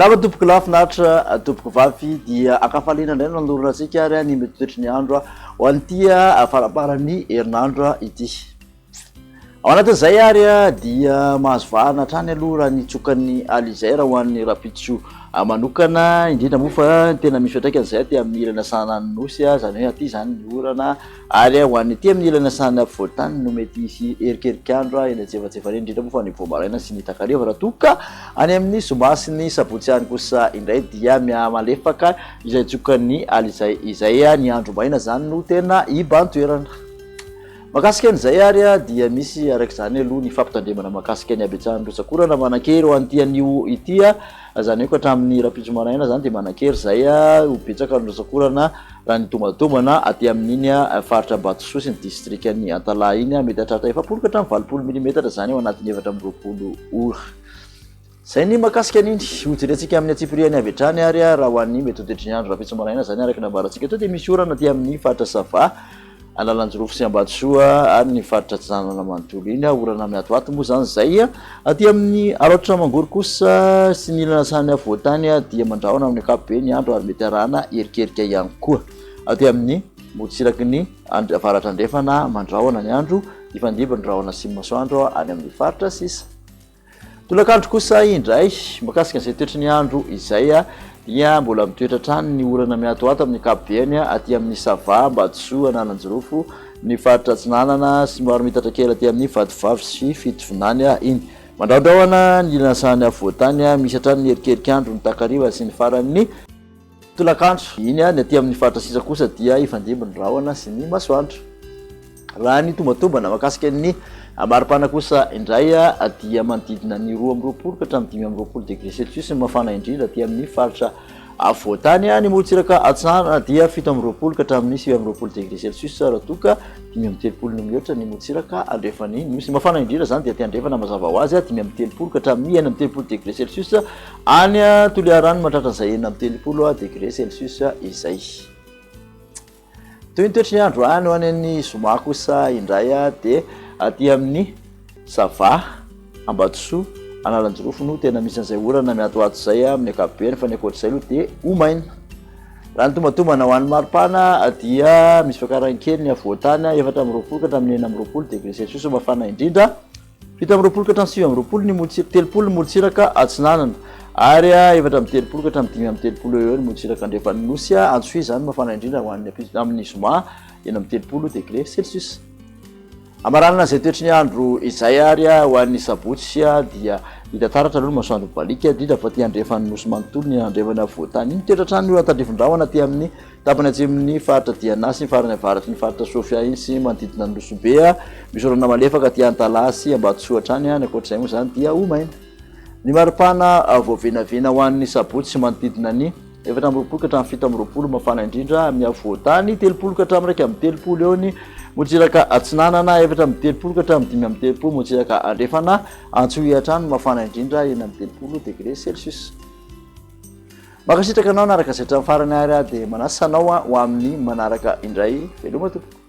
raha tompoko lafinaritra tompoko vavy dia akafaliana indray nandorona antsika ary ny mety toetry ny andro ho an'itya faraparany herinandro ity. Ao anatin'izay ary dia mahazo vahana hatrany aloha raha nitsokany alizay raha ho an'ny rapitso manokana indrindra moa fa tena misy fiatraikany izay aty amin'ny ilana sahanany nosy zany hoe aty zany ny orana ary ho an'ny aty amin'ny ilana sahany afovoantany no mety hisy erikerik'andro eny antsefatsefany indrindra moa fa ny voamaraina sy ny takariva raha toka any amin'ny zoma sy ny sabotsy any kosa indray dia miamalefaka izay tsokany alizay izay ny andro maina zany no tena ibantoerana. Makasika an'izay ary dia misy araiky zany aloha ny fampitandremana makasika ny abetsahany rosakorana manakery ho an'ity anio ity zany hoe hatramin'ny rapitso maraina zany dia manakery zay ho betsaka ny rosakorana raha ny tombatomana aty amin'iny faritra Ambatosoro sy ny distrikany Antalahy iny mety hatratra 70 ka hatramin'ny 20 milimetatra zany ao anatin'ny 720 ora. Zay ny makasika an'iny hojerentsika amin'ny atsipiriany avy hatrany ary raha ho an'ny mety ho toetry ny andro rapitso maraina zany araka nambarantsika eto dia misy orana aty amin'ny faritra Sava Analanjorofo sy Ambatsoa ary ny faritra Tsanana Manontolo iny orana miatoato moa zany zay aty amin'ny Arotra Mangory kosa sy ny ilana sahany afovoantany dia mandrahona amin'ny ankapobeny ny andro ary mety arahana erikerika ihany koa aty amin'ny motsiraky ny avaratra andrefana mandrahona ny andro ifandimba ny rahona sy masoandro any amin'ny faritra sisa. Tolakandro kosa indray makasika an'izay toetry ny andro izay dia mbola mitoetra trany ny orana miatoato amin'ny ankapobeny aty amin'ny Sava Ambatsoa Analanjorofo ny faritra Tsinanana sy maro mitatra kely aty amin'ny Vadivavy sy Fitovinany iny mandraondrahona ny ilana sahany afovoantany misy hatrany ny erikerik'andro ny takariva sy ny farany tolakandro iny ny aty amin'ny faritra sisa kosa dia ifandimba ny rahona sy ny masoandro. Raha ny tombatombana makasika ny maripana kosa indray dia manodidina ny 2 ka hatramin'ny 5 degré celsius mafana indrindra aty amin'ny faritra afovoantany ny morotsiraka Atsana dia 7 ka hatramin'ny 9 degré celsius raha toka 5 no mihoatra ny morotsiraka andrefany misy mafana indrindra zany dia aty andrefana mazava ho azy 5 ka hatramin'ny 9 degré celsius any Toliarano mahatratra an'izay 9 degré celsius izay. Toy ny toetry ny andro any ho an'ny Zoma kosa indray dia aty amin'ny Sava Ambatsoa Analanjorofo no tena misy an'izay orana miatoato zay amin'ny ankapobeny fa ny ankoatr'izay aloha dia omaina. Raha ny tombatomana ho an'ny maripana dia misy fiakarany kely ny afovoantany 4 ka hatramin'ny 9 degré celsius mafana indrindra 7 ka hatramin'ny 30 ny morotsiraka Atsinanana ary 4 ka hatramin'ny 5 eo ny morotsiraka andrefany nosy Antsohihy zany mafana indrindra ho an'ny amin'ny Zoma 30 degré celsius. Amaranana izay toetry ny andro izay ary ho an'ny sabotsy dia hita taratra aloha masoandro mibalika indrindra fa ty andrefany nosy manontolo ny andrefany afovoantany iny toetra trany io tandrifin-drahona aty amin'ny tapany atsemin'ny faritra Diana sy ny farany avaratry ny faritra Sofia iny sy manodidina ny Nosobe misy orana malefaka aty Antalahy sy Ambatsoa hatrany ny ankoatr'izay moa zany dia omaina. Ny maripana voavinavina ho an'ny sabotsy manodidina ny 14 ka hatramin'ny 17 mafana indrindra amin'ny afovoantany 3 ka hatramin'ny 30 eo ny morotsiraka Atsinanana 4 ka hatramin'ny 5 morotsiraka andrefana Antsohihy hatrany mafana indrindra 30 degré celsius. Makasitraka anao naraka izay hatramin'ny farany ary dia manasa anao ho amin'ny manaraka indray veloma tompoko.